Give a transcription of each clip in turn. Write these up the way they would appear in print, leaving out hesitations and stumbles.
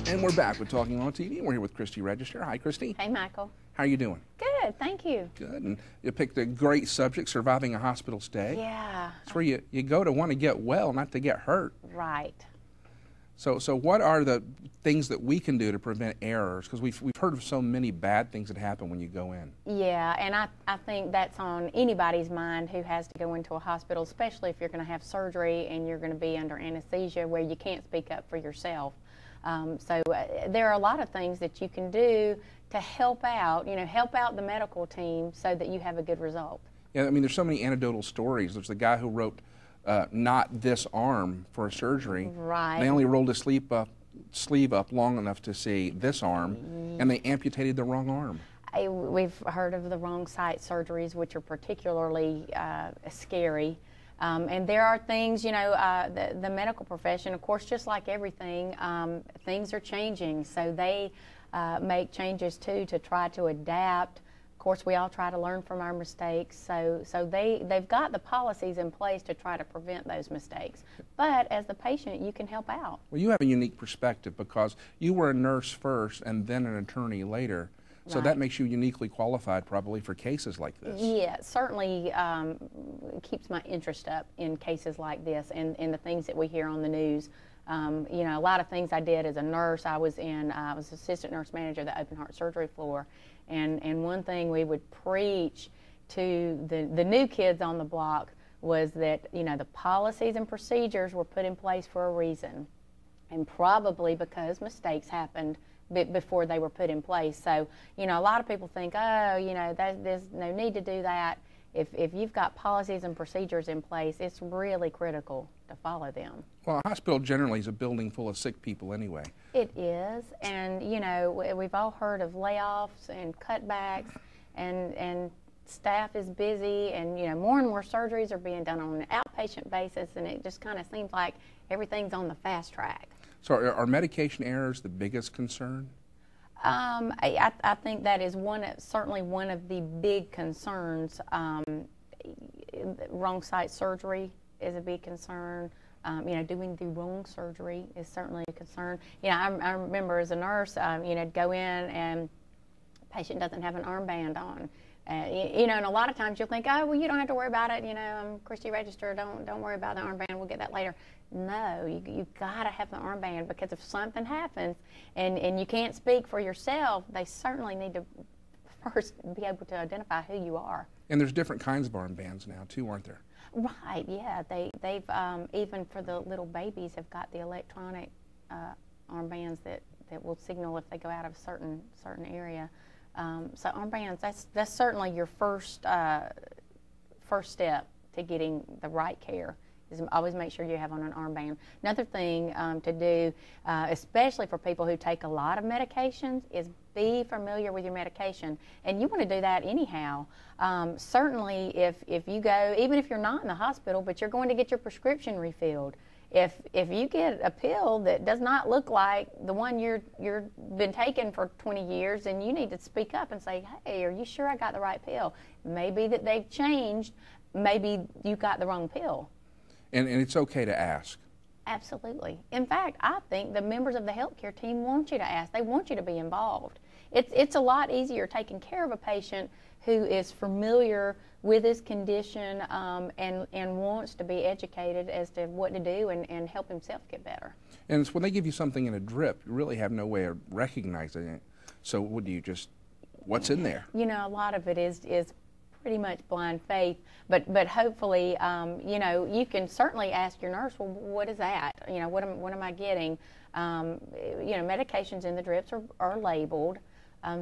And we're back with Talking on TV. We're here with Christie Register. Hi, Christie. Hey, Michael. How are you doing? Good, thank you. Good. And you picked a great subject, surviving a hospital stay. Yeah. It's where you go to want to get well, not to get hurt. Right. So what are the things that we can do to prevent errors? Because we've heard of so many bad things that happen when you go in. Yeah, and I think that's on anybody's mind who has to go into a hospital, especially if you're going to have surgery and you're going to be under anesthesia where you can't speak up for yourself. There are a lot of things that you can do to help out, help out the medical team so that you have a good result. Yeah, I mean, there's so many anecdotal stories. There's the guy who wrote not this arm for a surgery. Right. They only rolled his sleeve up long enough to see this arm, and they amputated the wrong arm. We've heard of the wrong site surgeries, which are particularly scary. And there are things, the medical profession, of course, just like everything, things are changing. So they make changes, too, to try to adapt. Of course, we all try to learn from our mistakes. So they've got the policies in place to try to prevent those mistakes. But as the patient, you can help out. Well, you have a unique perspective because you were a nurse first and then an attorney later. So that makes you uniquely qualified probably for cases like this. Yeah, it certainly keeps my interest up in cases like this and the things that we hear on the news. A lot of things I did as a nurse. I was assistant nurse manager of the open heart surgery floor. And one thing we would preach to the new kids on the block was that, the policies and procedures were put in place for a reason. And probably because mistakes happened before they were put in place. So, a lot of people think, there's no need to do that. If you've got policies and procedures in place, it's really critical to follow them. Well, a hospital generally is a building full of sick people anyway. It is, and we've all heard of layoffs and cutbacks, and staff is busy, and more and more surgeries are being done on an outpatient basis, and it just kind of seems like everything's on the fast track. So are medication errors the biggest concern? I think that is certainly one of the big concerns. Wrong site surgery is a big concern. Doing the wrong surgery is certainly a concern. I remember as a nurse, go in and the patient doesn't have an armband on. And a lot of times you'll think, oh, well, you don't have to worry about it. I'm Christie Register. Don't worry about the armband. We'll get that later. No, you've got to have the armband because if something happens and you can't speak for yourself, they certainly need to first be able to identify who you are. And there's different kinds of armbands now, too, aren't there? Right, yeah. They've even for the little babies have got the electronic armbands that will signal if they go out of a certain area. So armbands, that's certainly your first step to getting the right care. Is always make sure you have on an armband. Another thing to do, especially for people who take a lot of medications, is be familiar with your medication. And you want to do that anyhow. Certainly if you go, even if you're not in the hospital, but you're going to get your prescription refilled, if you get a pill that does not look like the one you've been taking for 20 years, then you need to speak up and say, hey, are you sure I got the right pill? Maybe that they've changed. Maybe you got the wrong pill. And it's okay to ask. Absolutely. In fact, I think the members of the healthcare team want you to ask. They want you to be involved. It's a lot easier taking care of a patient who is familiar with his condition and wants to be educated as to what to do and help himself get better. And it's when they give you something in a drip, you really have no way of recognizing it. So what do you what's in there? A lot of it is pretty much blind faith, but hopefully, you can certainly ask your nurse, well, what is that? What am I getting? Medications in the drips are labeled,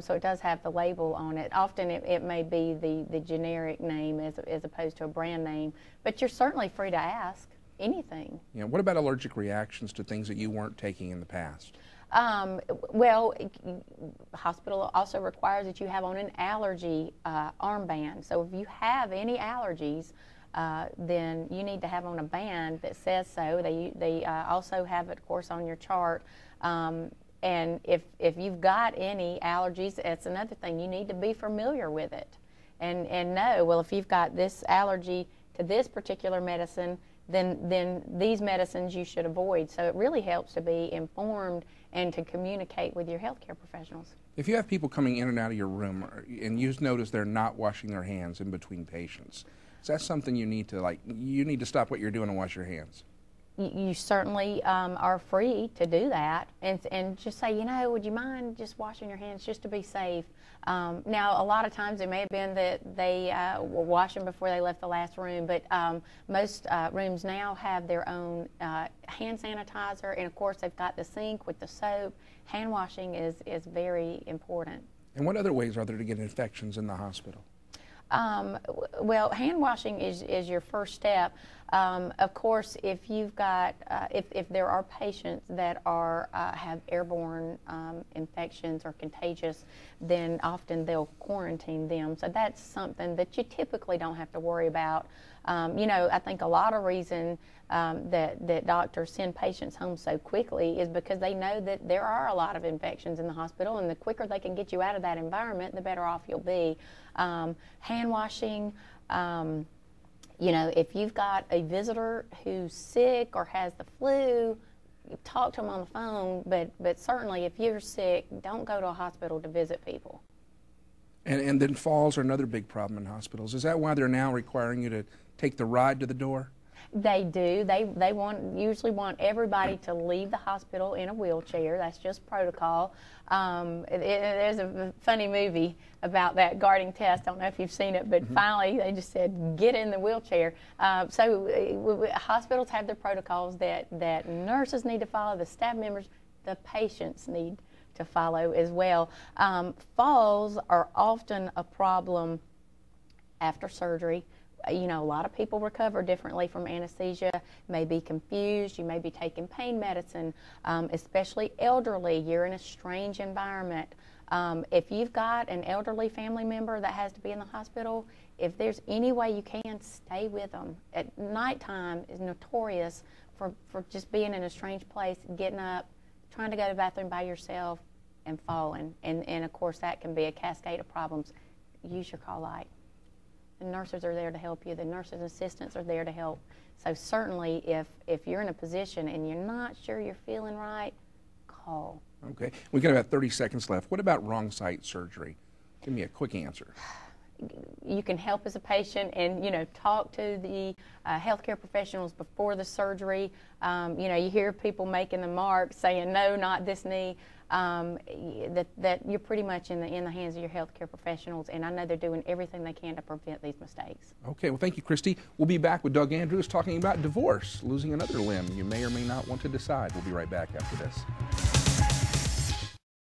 so it does have the label on it. Often it may be the generic name as opposed to a brand name, but you're certainly free to ask anything. What about allergic reactions to things that you weren't taking in the past? Well, the hospital also requires that you have on an allergy armband. So if you have any allergies, then you need to have on a band that says so. They also have it, of course, on your chart. And if you've got any allergies, that's another thing. You need to be familiar with it and know, well, if you've got this allergy to this particular medicine, then these medicines you should avoid. So it really helps to be informed and to communicate with your healthcare professionals. If you have people coming in and out of your room and you notice they're not washing their hands in between patients, is that something you need to stop what you're doing and wash your hands? You certainly are free to do that, and just say, would you mind just washing your hands just to be safe? Now, a lot of times it may have been that they were washing before they left the last room, but most rooms now have their own hand sanitizer, and of course they've got the sink with the soap. Hand washing is very important. And what other ways are there to get infections in the hospital? Well, hand washing is your first step. Of course, if you've got, if there are patients that have airborne infections or contagious, then often they'll quarantine them. So that's something that you typically don't have to worry about. I think a lot of reason that doctors send patients home so quickly is because they know that there are a lot of infections in the hospital, and the quicker they can get you out of that environment, the better off you'll be. Hand washing, if you've got a visitor who's sick or has the flu, talk to them on the phone, but certainly if you're sick, don't go to a hospital to visit people. And then falls are another big problem in hospitals. Is that why they're now requiring you to take the ride to the door? They do. They usually want everybody to leave the hospital in a wheelchair. That's just protocol. There's a funny movie about that guarding test. I don't know if you've seen it, but finally they just said, get in the wheelchair. So hospitals have their protocols that nurses need to follow, the staff members, the patients need to follow as well. Falls are often a problem after surgery. A lot of people recover differently from anesthesia, may be confused, you may be taking pain medicine, especially elderly. You're in a strange environment. If you've got an elderly family member that has to be in the hospital, if there's any way you can, stay with them. At nighttime is notorious for just being in a strange place, getting up, trying to go to the bathroom by yourself, and falling. And of course, that can be a cascade of problems. Use your call light. The nurses are there to help you. The nurses' assistants are there to help. So certainly, if you're in a position and you're not sure you're feeling right, call. Okay. We've got about 30 seconds left. What about wrong site surgery? Give me a quick answer. You can help as a patient and, talk to the healthcare professionals before the surgery. You hear people making the mark saying, no, not this knee. That you're pretty much in the hands of your healthcare professionals, and I know they're doing everything they can to prevent these mistakes. Okay, well, thank you, Christie. We'll be back with Doug Andrews talking about divorce, losing another limb you may or may not want to decide. We'll be right back after this.